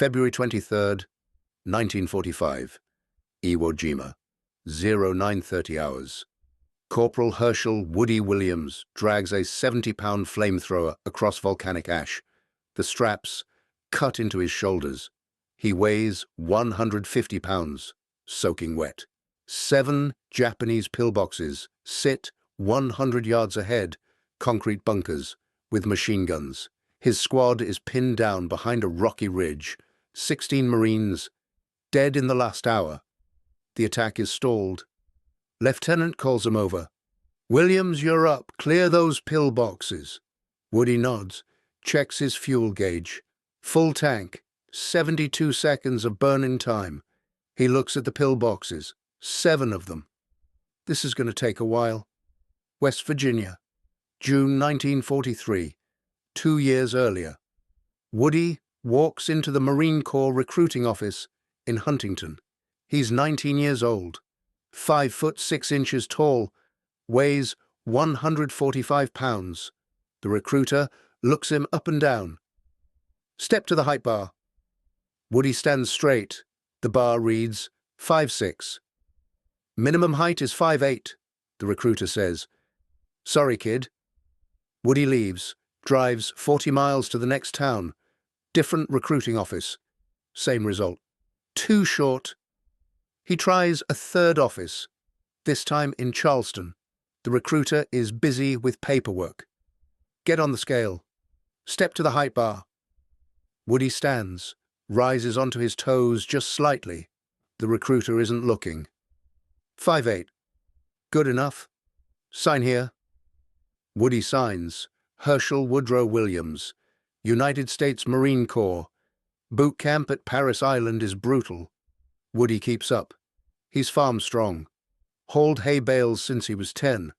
February 23rd, 1945. Iwo Jima. 0930 hours. Corporal Hershel Woody Williams drags a 70-pound flamethrower across volcanic ash. The straps cut into his shoulders. He weighs 150 pounds, soaking wet. 7 Japanese pillboxes sit 100 yards ahead, concrete bunkers, with machine guns. His squad is pinned down behind a rocky ridge. 16 Marines dead in the last hour. The attack is stalled. Lieutenant calls him over. "Williams, you're up. Clear those pillboxes." Woody nods, checks his fuel gauge. Full tank, 72 seconds of burning time. He looks at the pillboxes. 7 of them. This is going to take a while. West Virginia, June 1943, 2 years earlier. Woody walks into the Marine Corps recruiting office in Huntington. He's 19 years old, 5 foot 6 inches tall, weighs 145 pounds. The recruiter looks him up and down. "Step to the height bar." Woody stands straight. The bar reads 5'6". "Minimum height is 5'8", the recruiter says. "Sorry, kid." Woody leaves, drives 40 miles to the next town. Different recruiting office. Same result. Too short. He tries a third office, this time in Charleston. The recruiter is busy with paperwork. "Get on the scale. Step to the height bar." Woody stands, rises onto his toes just slightly. The recruiter isn't looking. 5'8". "Good enough. Sign here." Woody signs. Hershel W. Williams, United States Marine Corps. Boot camp at Paris Island is brutal. Woody keeps up. He's farm strong. Hauled hay bales since he was 10.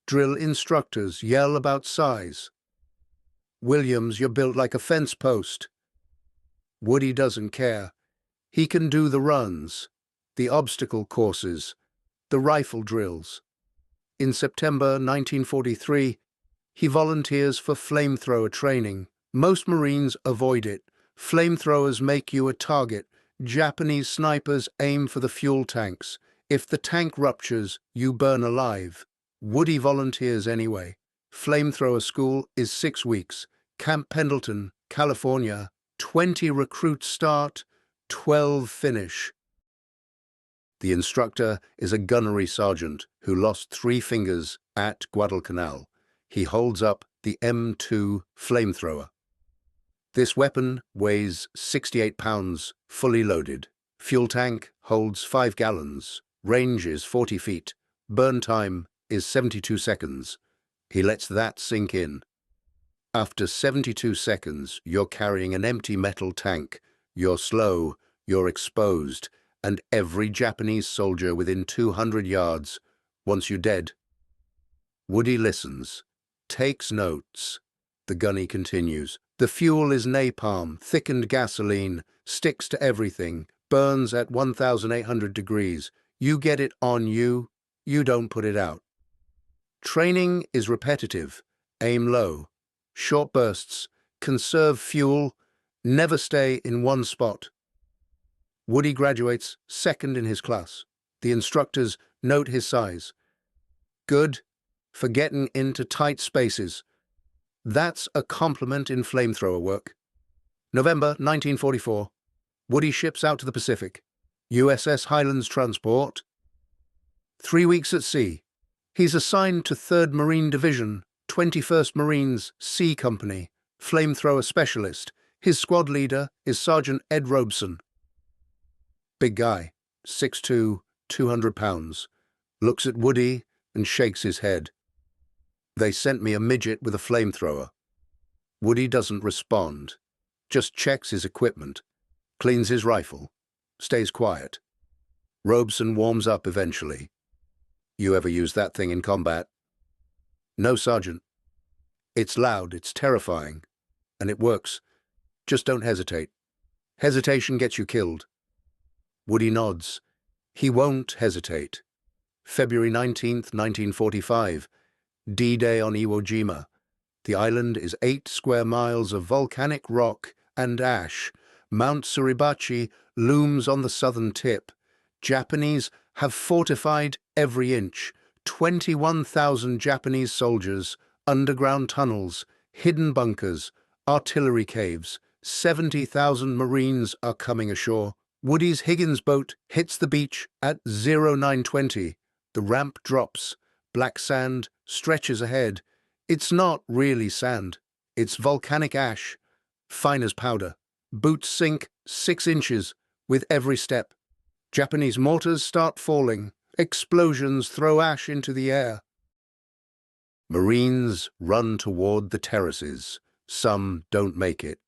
Drill instructors yell about size. "Williams, you're built like a fence post." Woody doesn't care. He can do the runs, the obstacle courses, the rifle drills. In September 1943, he volunteers for flamethrower training. Most Marines avoid it. Flamethrowers make you a target. Japanese snipers aim for the fuel tanks. If the tank ruptures, you burn alive. Woody volunteers anyway. Flamethrower school is 6 weeks. Camp Pendleton, California. 20 recruits start, 12 finish. The instructor is a gunnery sergeant who lost 3 fingers at Guadalcanal. He holds up the M2 flamethrower. This weapon weighs 68 pounds, fully loaded. Fuel tank holds 5 gallons. Range is 40 feet. Burn time is 72 seconds. He lets that sink in. After 72 seconds, you're carrying an empty metal tank. You're slow, you're exposed, and every Japanese soldier within 200 yards wants you dead. Woody listens, takes notes. The gunny continues. "The fuel is napalm, thickened gasoline, sticks to everything, burns at 1,800 degrees. You get it on you, you don't put it out." Training is repetitive. Aim low. Short bursts. Conserve fuel. Never stay in one spot. Woody graduates second in his class. The instructors note his size. "Good for getting into tight spaces." That's a compliment in flamethrower work. November 1944. Woody ships out to the Pacific. USS Highlands Transport. 3 weeks at sea. He's assigned to 3rd Marine Division, 21st Marines C Company, flamethrower specialist. His squad leader is Sergeant Ed Robeson. Big guy, 6'2", 200 pounds. Looks at Woody and shakes his head. "They sent me a midget with a flamethrower." Woody doesn't respond, just checks his equipment, cleans his rifle, stays quiet. Robeson warms up eventually. "You ever use that thing in combat?" "No, Sergeant. It's loud, it's terrifying, and it works. Just don't hesitate. Hesitation gets you killed." Woody nods. He won't hesitate. February 19th, 1945. D-Day on Iwo Jima. The island is 8 square miles of volcanic rock and ash. Mount Suribachi looms on the southern tip. Japanese have fortified every inch. 21,000 Japanese soldiers, underground tunnels, hidden bunkers, artillery caves. 70,000 Marines are coming ashore. Woody's Higgins boat hits the beach at 0920. The ramp drops. Black sand stretches ahead. It's not really sand. It's volcanic ash, fine as powder. Boots sink 6 inches with every step. Japanese mortars start falling. Explosions throw ash into the air. Marines run toward the terraces. Some don't make it.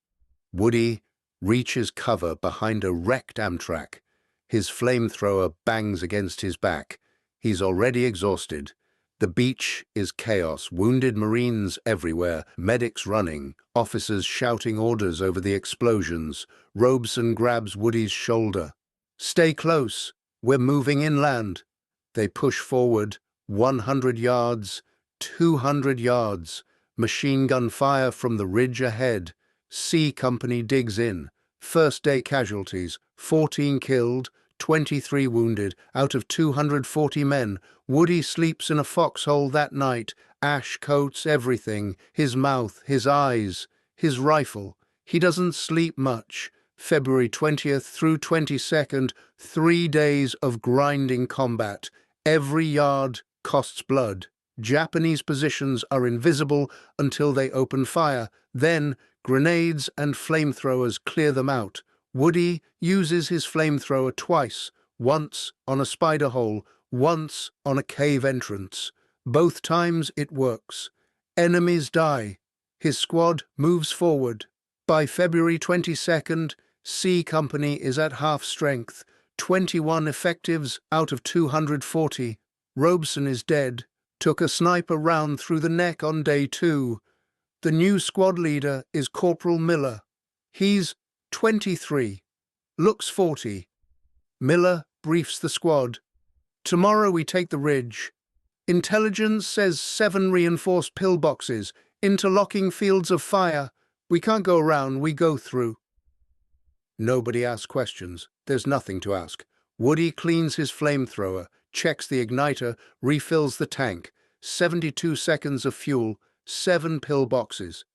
Woody reaches cover behind a wrecked Amtrak. His flamethrower bangs against his back. He's already exhausted. The beach is chaos, wounded Marines everywhere, medics running, officers shouting orders over the explosions. Robeson grabs Woody's shoulder. "Stay close, we're moving inland." They push forward, 100 yards, 200 yards. Machine gun fire from the ridge ahead. C Company digs in. First day casualties, 14 killed, 23 wounded, out of 240 men. Woody sleeps in a foxhole that night. Ash coats everything, his mouth, his eyes, his rifle. He doesn't sleep much. February 20th through 22nd, 3 days of grinding combat. Every yard costs blood. Japanese positions are invisible until they open fire. Then grenades and flamethrowers clear them out. Woody uses his flamethrower twice, once on a spider hole, once on a cave entrance. Both times it works. Enemies die. His squad moves forward. By February 22nd, C Company is at half strength, 21 effectives out of 240. Robeson is dead. Took a sniper round through the neck on day 2. The new squad leader is Corporal Miller. He's 23, looks 40. Miller briefs the squad. "Tomorrow we take the ridge. Intelligence says 7 reinforced pillboxes, interlocking fields of fire. We can't go around, we go through." Nobody asks questions. There's nothing to ask. Woody cleans his flamethrower, checks the igniter, refills the tank. 72 seconds of fuel, 7 pillboxes.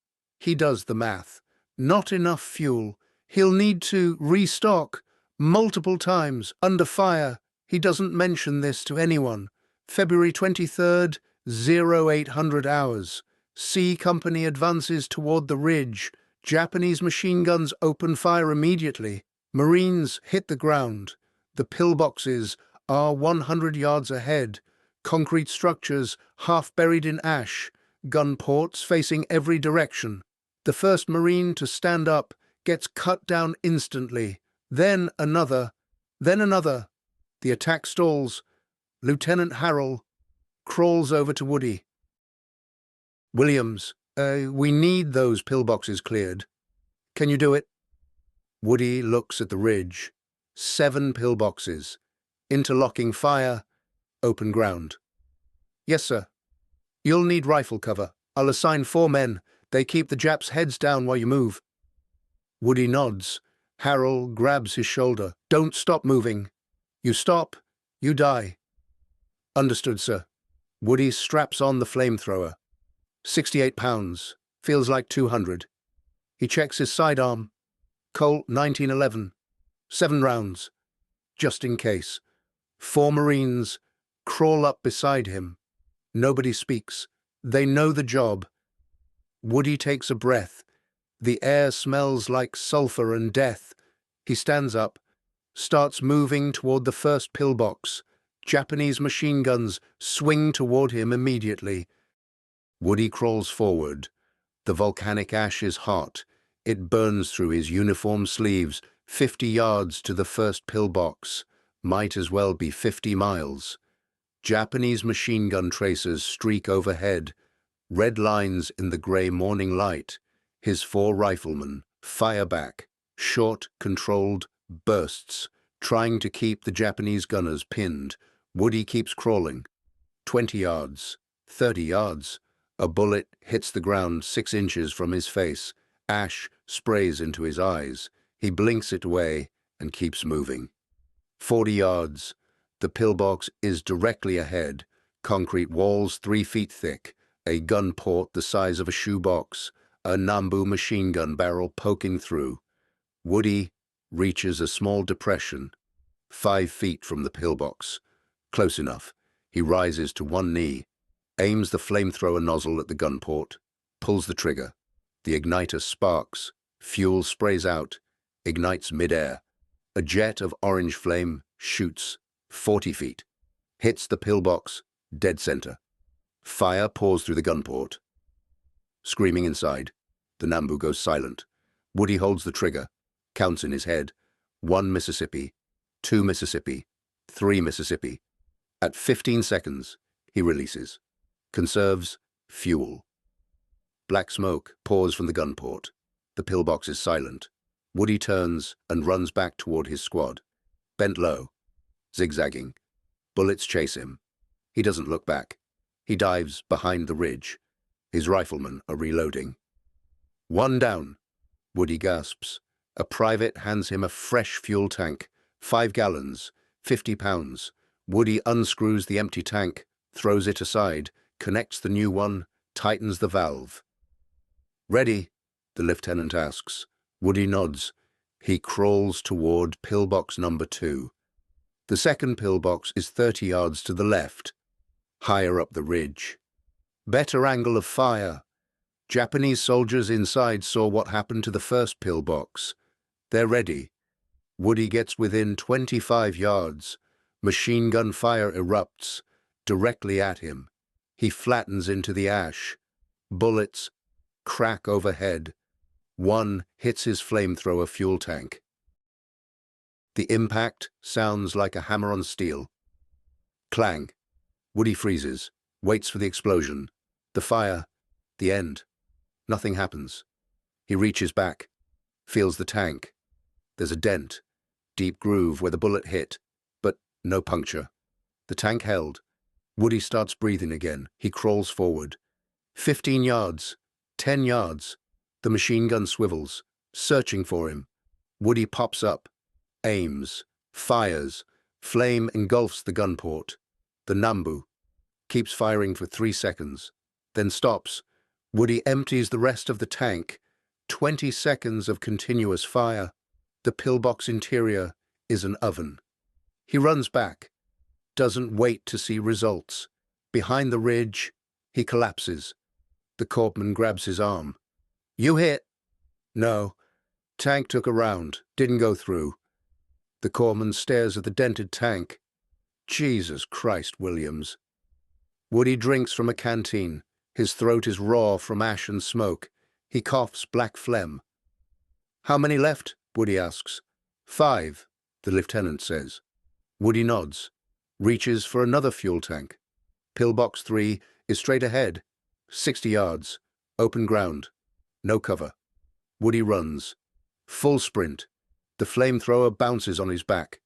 He does the math. Not enough fuel. He'll need to restock multiple times, under fire. He doesn't mention this to anyone. February 23rd, 0800 hours. C Company advances toward the ridge. Japanese machine guns open fire immediately. Marines hit the ground. The pillboxes are 100 yards ahead. Concrete structures half buried in ash. Gun ports facing every direction. The first Marine to stand up gets cut down instantly. Then another. Then another. The attack stalls. Lieutenant Hershel crawls over to Woody. "Williams, we need those pillboxes cleared. Can you do it?" Woody looks at the ridge. 7 pillboxes. Interlocking fire. Open ground. "Yes, sir. You'll need rifle cover. I'll assign 4 men. They keep the Japs' heads down while you move." Woody nods. Hershel grabs his shoulder. "Don't stop moving. You stop, you die." "Understood, sir." Woody straps on the flamethrower. 68 pounds. Feels like 200. He checks his sidearm. Colt 1911. 7 rounds. Just in case. 4 Marines crawl up beside him. Nobody speaks. They know the job. Woody takes a breath. The air smells like sulfur and death. He stands up, starts moving toward the first pillbox. Japanese machine guns swing toward him immediately. Woody crawls forward. The volcanic ash is hot. It burns through his uniform sleeves. 50 yards to the first pillbox. Might as well be 50 miles. Japanese machine gun tracers streak overhead. Red lines in the gray morning light. His 4 riflemen fire back. Short, controlled bursts, trying to keep the Japanese gunners pinned. Woody keeps crawling. 20 yards, 30 yards. A bullet hits the ground 6 inches from his face. Ash sprays into his eyes. He blinks it away and keeps moving. 40 yards. The pillbox is directly ahead. Concrete walls 3 feet thick. A gun port the size of a shoebox. A Nambu machine gun barrel poking through. Woody reaches a small depression, 5 feet from the pillbox. Close enough. He rises to one knee, aims the flamethrower nozzle at the gun port, pulls the trigger. The igniter sparks. Fuel sprays out, ignites midair. A jet of orange flame shoots 40 feet, hits the pillbox, dead center. Fire pours through the gun port. Screaming inside, the Nambu goes silent. Woody holds the trigger, counts in his head. 1 Mississippi, 2 Mississippi, 3 Mississippi. At 15 seconds, he releases. Conserves fuel. Black smoke pours from the gun port. The pillbox is silent. Woody turns and runs back toward his squad. Bent low, zigzagging. Bullets chase him. He doesn't look back. He dives behind the ridge. His riflemen are reloading. 1 down. Woody gasps. A private hands him a fresh fuel tank, 5 gallons, 50 pounds. Woody unscrews the empty tank, throws it aside, connects the new one, tightens the valve. Ready? The lieutenant asks. Woody nods. He crawls toward pillbox number 2. The second pillbox is 30 yards to the left, higher up the ridge. Better angle of fire. Japanese soldiers inside saw what happened to the first pillbox. They're ready. Woody gets within 25 yards. Machine gun fire erupts directly at him. He flattens into the ash. Bullets crack overhead. 1 hits his flamethrower fuel tank. The impact sounds like a hammer on steel. Clang. Woody freezes, waits for the explosion. The fire. The end. Nothing happens. He reaches back, feels the tank. There's a dent, deep groove where the bullet hit, but no puncture. The tank held. Woody starts breathing again. He crawls forward. 15 yards, 10 yards. The machine gun swivels, searching for him. Woody pops up, aims, fires. Flame engulfs the gun port. The Nambu keeps firing for 3 seconds, then stops. Woody empties the rest of the tank. 20 seconds of continuous fire. The pillbox interior is an oven. He runs back, doesn't wait to see results. Behind the ridge, he collapses. The corpsman grabs his arm. You hit? No. Tank took a round, didn't go through. The corpsman stares at the dented tank. Jesus Christ, Williams. Woody drinks from a canteen. His throat is raw from ash and smoke. He coughs black phlegm. How many left? Woody asks. 5, the lieutenant says. Woody nods, reaches for another fuel tank. Pillbox 3 is straight ahead, 60 yards, open ground, no cover. Woody runs, full sprint. The flamethrower bounces on his back.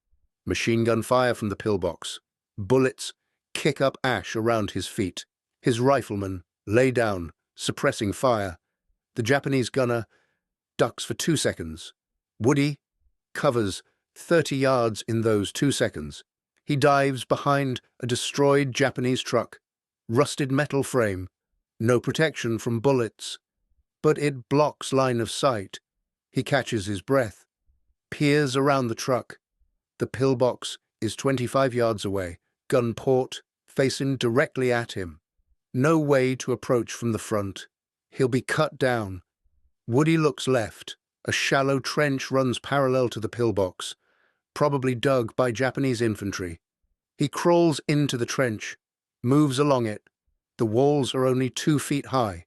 Machine gun fire from the pillbox. Bullets kick up ash around his feet. His riflemen lay down, suppressing fire. The Japanese gunner ducks for 2 seconds. Woody covers 30 yards in those 2 seconds. He dives behind a destroyed Japanese truck. Rusted metal frame. No protection from bullets. But it blocks line of sight. He catches his breath. Peers around the truck. The pillbox is 25 yards away. Gun port facing directly at him. No way to approach from the front. He'll be cut down. Woody looks left. A shallow trench runs parallel to the pillbox, probably dug by Japanese infantry. He crawls into the trench, moves along it. The walls are only 2 feet high.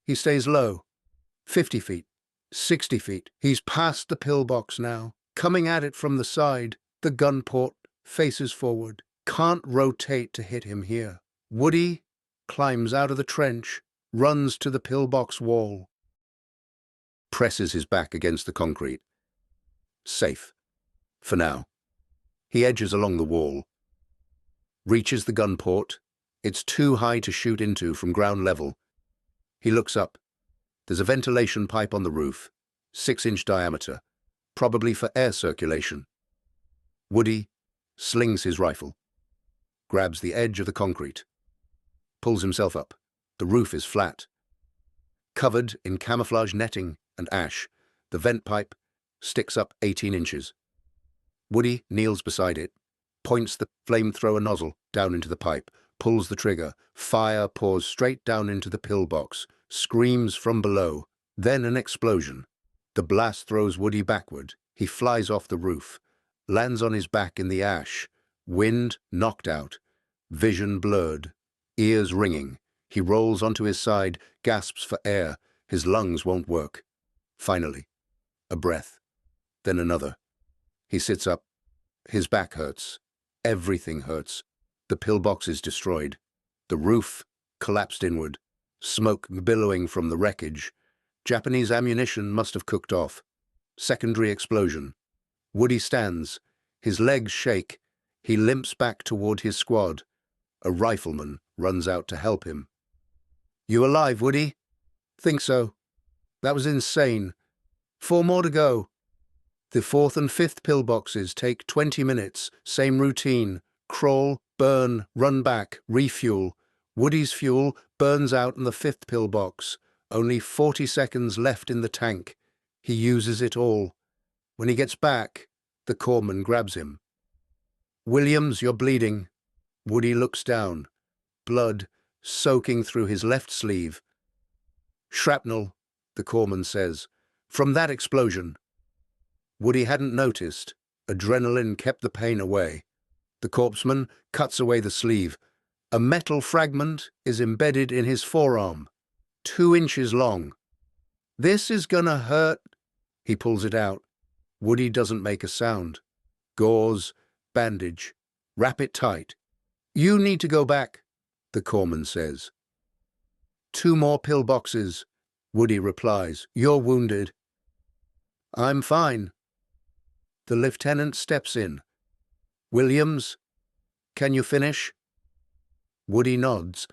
He stays low. 50 feet, 60 feet. He's past the pillbox now, coming at it from the side. The gun port faces forward. Can't rotate to hit him here. Woody climbs out of the trench, runs to the pillbox wall. Presses his back against the concrete. Safe. For now. He edges along the wall. Reaches the gun port. It's too high to shoot into from ground level. He looks up. There's a ventilation pipe on the roof, 6-inch diameter. probably for air circulation. Woody slings his rifle, grabs the edge of the concrete, pulls himself up. The roof is flat, covered in camouflage netting and ash. The vent pipe sticks up 18 inches. Woody kneels beside it, points the flamethrower nozzle down into the pipe, pulls the trigger. Fire pours straight down into the pillbox, screams from below, then an explosion. The blast throws Woody backward. He flies off the roof, lands on his back in the ash, wind knocked out, vision blurred, ears ringing. He rolls onto his side, gasps for air. His lungs won't work. Finally, a breath, then another. He sits up. His back hurts. Everything hurts. The pillbox is destroyed. The roof collapsed inward, smoke billowing from the wreckage. Japanese ammunition must have cooked off. Secondary explosion. Woody stands. His legs shake. He limps back toward his squad. A rifleman runs out to help him. "You alive, Woody?" "Think so." "That was insane. 4 more to go." The 4th and 5th pillboxes take 20 minutes. Same routine. Crawl, burn, run back, refuel. Woody's fuel burns out in the 5th pillbox. Only 40 seconds left in the tank. He uses it all. When he gets back, the corpsman grabs him. "Williams, you're bleeding." Woody looks down. Blood soaking through his left sleeve. "Shrapnel," the corpsman says, "from that explosion." Woody hadn't noticed. Adrenaline kept the pain away. The corpsman cuts away the sleeve. A metal fragment is embedded in his forearm, 2 inches long. "This is gonna hurt." He pulls it out. Woody doesn't make a sound. Gauze, bandage, wrap it tight. "You need to go back," the corpsman says. 2 more pillboxes, Woody replies. "You're wounded." "I'm fine." The lieutenant steps in. "Williams, can you finish?" Woody nods.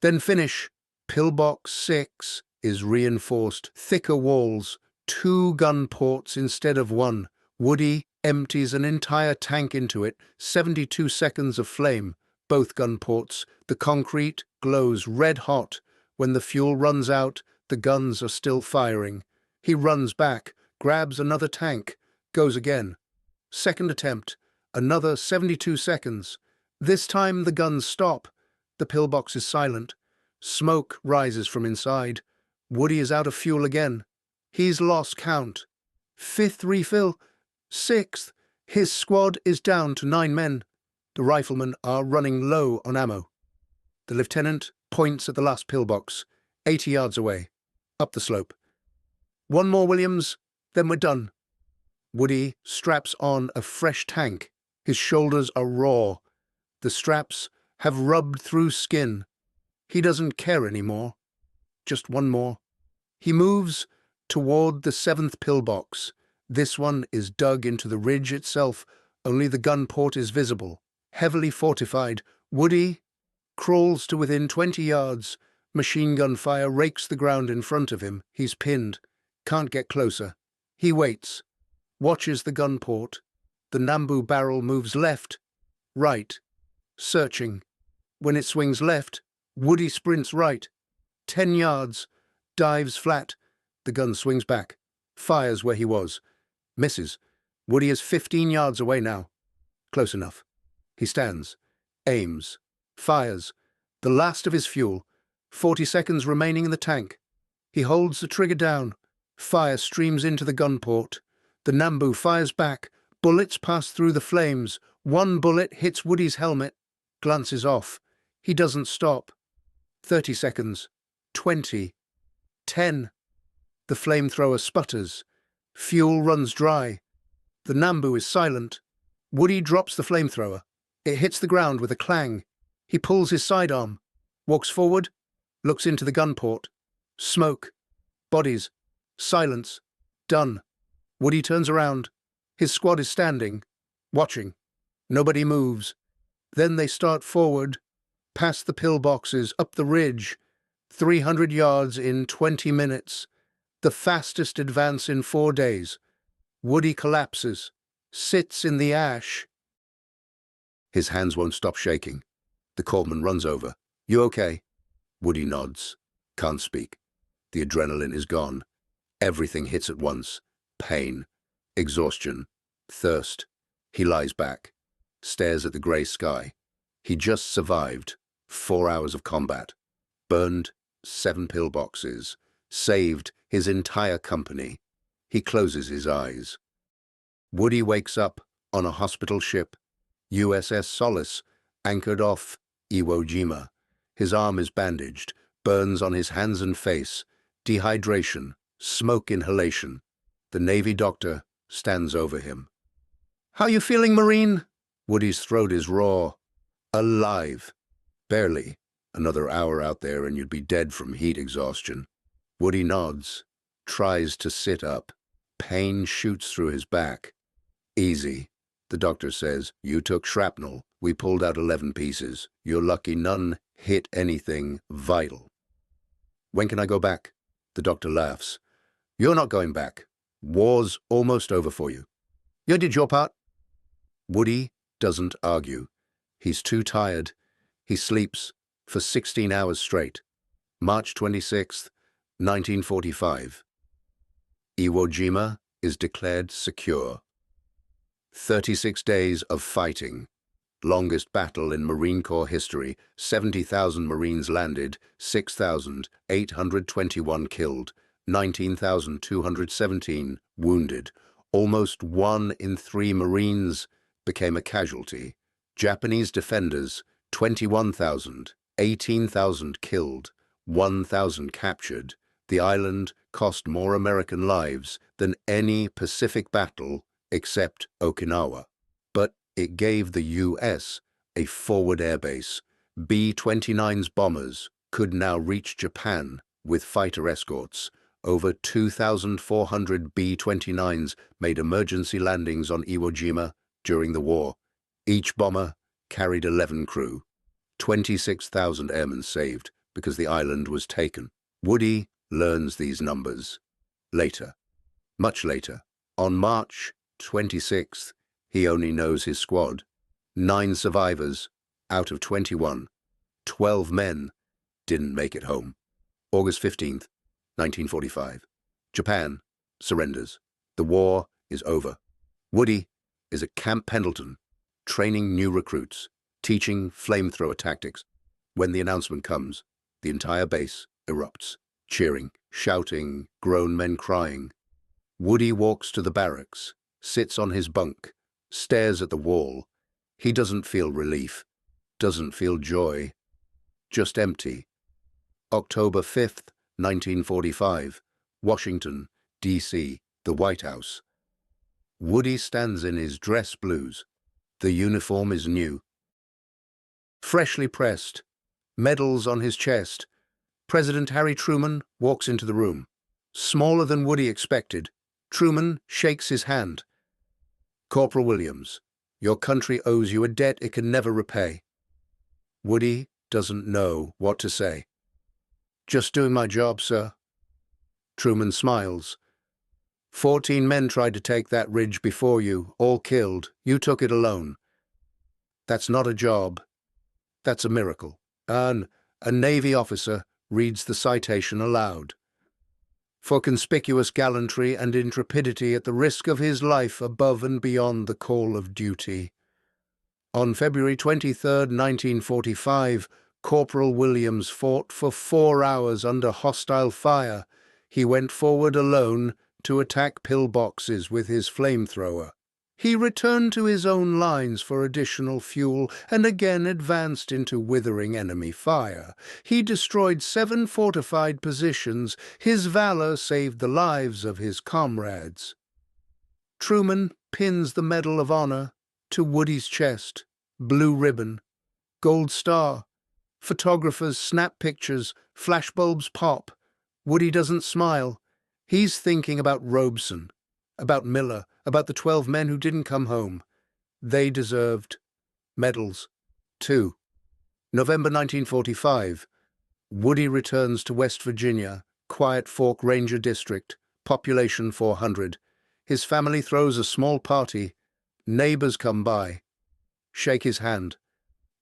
"Then finish." Pillbox 6 is reinforced, thicker walls, 2 gun ports instead of 1. Woody empties an entire tank into it, 72 seconds of flame, both gun ports. The concrete glows red hot. When the fuel runs out, the guns are still firing. He runs back, grabs another tank, goes again. Second attempt, another 72 seconds. This time the guns stop. The pillbox is silent. Smoke rises from inside. Woody is out of fuel again. He's lost count. 5th refill. 6th. His squad is down to 9 men. The riflemen are running low on ammo. The lieutenant points at the last pillbox, 80 yards away, up the slope. "1 more, Williams, then we're done." Woody straps on a fresh tank. His shoulders are raw. The straps have rubbed through skin. He doesn't care anymore. Just 1 more. He moves toward the 7th pillbox. This one is dug into the ridge itself. Only the gun port is visible, heavily fortified. Woody crawls to within 20 yards. Machine gun fire rakes the ground in front of him. He's pinned. Can't get closer. He waits. Watches the gun port. The Nambu barrel moves left, right, searching. When it swings left, Woody sprints right. 10 yards, dives flat. The gun swings back, fires where he was. Misses. Woody is 15 yards away now. Close enough. He stands, aims, fires. The last of his fuel. 40 seconds remaining in the tank. He holds the trigger down. Fire streams into the gun port. The Nambu fires back. Bullets pass through the flames. 1 bullet hits Woody's helmet. Glances off. He doesn't stop. 30 seconds. 20. 10. The flamethrower sputters. Fuel runs dry. The Nambu is silent. Woody drops the flamethrower. It hits the ground with a clang. He pulls his sidearm, walks forward, looks into the gun port. Smoke. Bodies. Silence. Done. Woody turns around. His squad is standing, watching. Nobody moves. Then they start forward, past the pillboxes, up the ridge. 300 yards in 20 minutes. The fastest advance in 4 days. Woody collapses, sits in the ash. His hands won't stop shaking. The corpsman runs over. "You okay?" Woody nods. Can't speak. The adrenaline is gone. Everything hits at once. Pain, exhaustion, thirst. He lies back, stares at the grey sky. He just survived 4 hours of combat, burned 7 pillboxes, saved his entire company. He closes his eyes. Woody wakes up on a hospital ship, USS Solace, anchored off Iwo Jima. His arm is bandaged, burns on his hands and face, dehydration, smoke inhalation. The Navy doctor stands over him. "How you feeling, Marine?" Woody's throat is raw. Alive. Barely. Another hour out there and you'd be dead from heat exhaustion. Woody nods, tries to sit up. Pain shoots through his back. "Easy," the doctor says. "You took shrapnel. We pulled out 11 pieces. You're lucky none hit anything vital." "When can I go back?" The doctor laughs. "You're not going back. War's almost over for you. You did your part." Woody doesn't argue. He's too tired. He sleeps for 16 hours straight. March 26th, 1945. Iwo Jima is declared secure. 36 days of fighting. Longest battle in Marine Corps history. 70,000 Marines landed, 6,821 killed, 19,217 wounded. Almost 1 in 3 Marines became a casualty. Japanese defenders, 21,000, 18,000 killed, 1,000 captured. The island cost more American lives than any Pacific battle except Okinawa. But it gave the U.S. a forward airbase. B-29's bombers could now reach Japan with fighter escorts. Over 2,400 B-29s made emergency landings on Iwo Jima during the war. Each bomber carried 11 crew. 26,000 airmen saved because the island was taken. Woody learns these numbers later, much later. On March 26th, he only knows his squad. 9 survivors out of 21. 12 men didn't make it home. August 15th, 1945. Japan surrenders. The war is over. Woody is at Camp Pendleton, training new recruits, teaching flamethrower tactics. When the announcement comes, the entire base erupts, cheering, shouting, grown men crying. Woody walks to the barracks, sits on his bunk, stares at the wall. He doesn't feel relief, doesn't feel joy, just empty. October 5th, 1945, Washington, D.C., the White House. Woody stands in his dress blues. The uniform is new, freshly pressed, medals on his chest. President Harry Truman walks into the room. Smaller than Woody expected, Truman shakes his hand. "Corporal Williams, your country owes you a debt it can never repay." Woody doesn't know what to say. "Just doing my job, sir." Truman smiles. 14 men tried to take that ridge before you, all killed. You took it alone. That's not a job. That's a miracle." And a Navy officer reads the citation aloud. "For conspicuous gallantry and intrepidity at the risk of his life above and beyond the call of duty. On February 23, 1945, Corporal Williams fought for 4 hours under hostile fire. He went forward alone to attack pillboxes with his flamethrower. He returned to his own lines for additional fuel and again advanced into withering enemy fire. He destroyed 7 fortified positions. His valor saved the lives of his comrades." Truman pins the Medal of Honor to Woody's chest. Blue ribbon, gold star. Photographers snap pictures, flashbulbs pop. Woody doesn't smile. He's thinking about Robeson, about Miller, about the 12 men who didn't come home. They deserved medals, too. November 1945. Woody returns to West Virginia. quiet Fork Ranger district, population 400. His family throws a small party. Neighbors come by, shake his hand,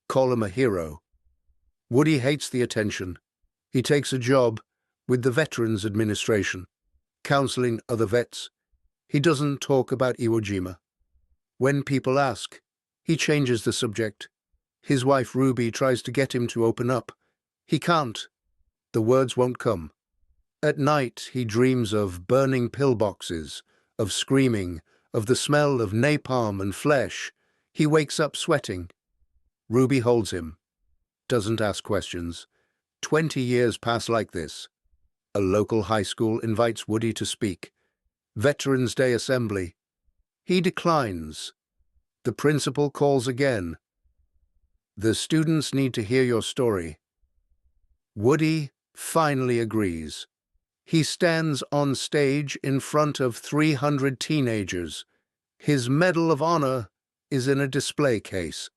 call him a hero. Woody hates the attention. He takes a job with the Veterans Administration, counseling other vets. He doesn't talk about Iwo Jima. When people ask, he changes the subject. His wife Ruby tries to get him to open up. He can't. The words won't come. At night, he dreams of burning pillboxes, of screaming, of the smell of napalm and flesh. He wakes up sweating. Ruby holds him, doesn't ask questions. 20 years pass like this. A local high school invites Woody to speak. Veterans Day assembly. He declines. The principal calls again. The students need to hear your story. Woody finally agrees. He stands on stage in front of 300 teenagers. His Medal of Honor is in a display case.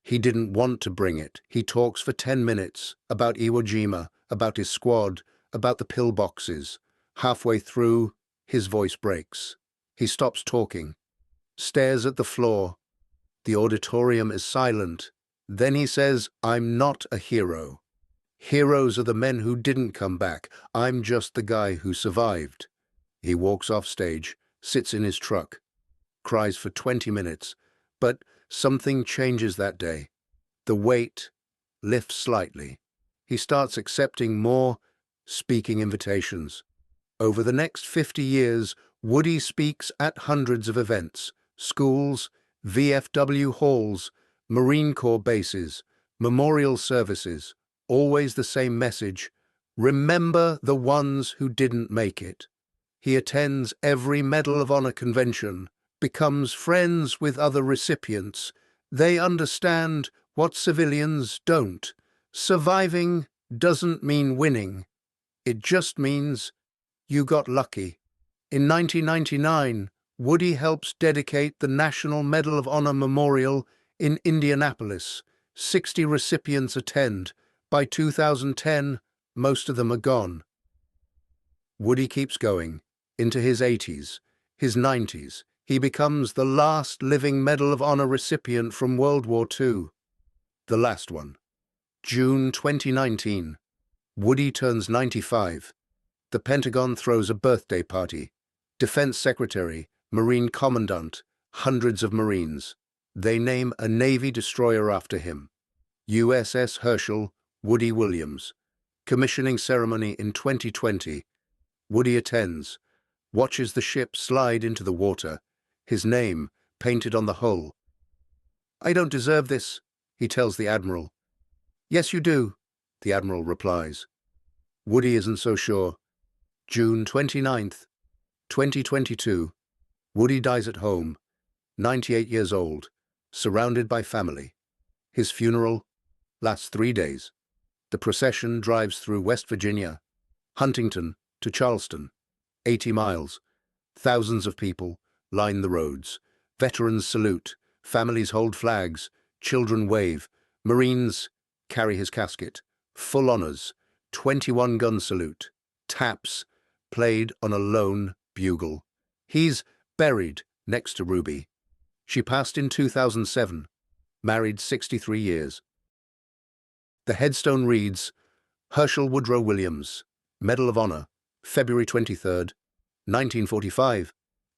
He didn't want to bring it. He talks for 10 minutes about Iwo Jima, about his squad, about the pillboxes. Halfway through, his voice breaks. He stops talking, stares at the floor. The auditorium is silent. Then he says, "I'm not a hero. Heroes are the men who didn't come back. I'm just the guy who survived." He walks off stage, sits in his truck, cries for 20 minutes. But something changes that day. The weight lifts slightly. He starts accepting more speaking invitations. Over the next 50 years, Woody speaks at hundreds of events, schools, VFW halls, Marine Corps bases, memorial services, always the same message: remember the ones who didn't make it. He attends every Medal of Honor convention, becomes friends with other recipients. They understand what civilians don't. Surviving doesn't mean winning. It just means you got lucky. In 1999, Woody helps dedicate the National Medal of Honor Memorial in Indianapolis. 60 recipients attend. By 2010, most of them are gone. Woody keeps going. Into his 80s, his 90s, he becomes the last living Medal of Honor recipient from World War II. The last one. June 2019. Woody turns 95. The Pentagon throws a birthday party. Defense Secretary, Marine Commandant, hundreds of Marines. They name a Navy destroyer after him. USS Hershel Woody Williams. Commissioning ceremony in 2020. Woody attends, watches the ship slide into the water, his name painted on the hull. "I don't deserve this," he tells the Admiral. "Yes, you do," the Admiral replies. Woody isn't so sure. June 29th, 2022. Woody dies at home, 98 years old, surrounded by family. His funeral lasts 3 days. The procession drives through West Virginia, Huntington to Charleston, 80 miles. Thousands of people line the roads. Veterans salute, families hold flags, children wave. Marines carry his casket. Full honors, 21-gun salute, taps played on a lone bugle. He's buried next to Ruby. She passed in 2007, married 63 years. The headstone reads, Hershel W. Williams, Medal of Honor, February 23, 1945,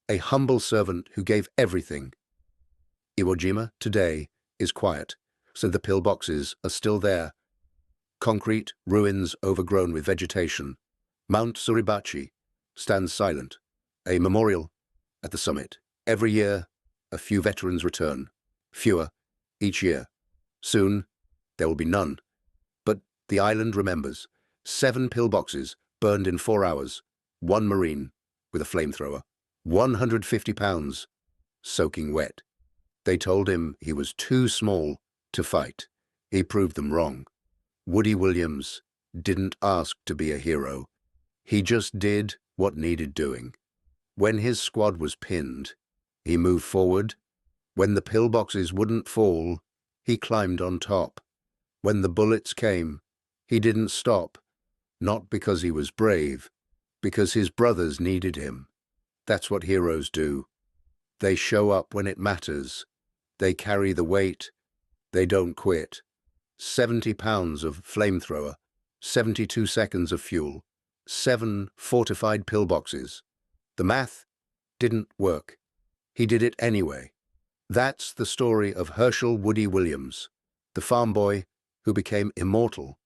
a humble servant who gave everything. Iwo Jima today is quiet, so the pillboxes are still there. Concrete ruins overgrown with vegetation. Mount Suribachi stands silent, a memorial at the summit. Every year, a few veterans return, fewer each year. Soon, there will be none. But the island remembers. 7 pillboxes burned in 4 hours, 1 Marine with a flamethrower, 150 pounds, soaking wet. They told him he was too small to fight. He proved them wrong. Woody Williams didn't ask to be a hero. He just did what needed doing. When his squad was pinned, he moved forward. When the pillboxes wouldn't fall, he climbed on top. When the bullets came, he didn't stop. Not because he was brave, because his brothers needed him. That's what heroes do. They show up when it matters. They carry the weight. They don't quit. 70 pounds of flamethrower, 72 seconds of fuel, 7 fortified pillboxes. The math didn't work. He did it anyway. That's the story of Hershel Williams, the farm boy who became immortal.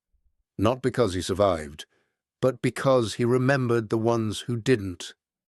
Not because he survived, but because he remembered the ones who didn't.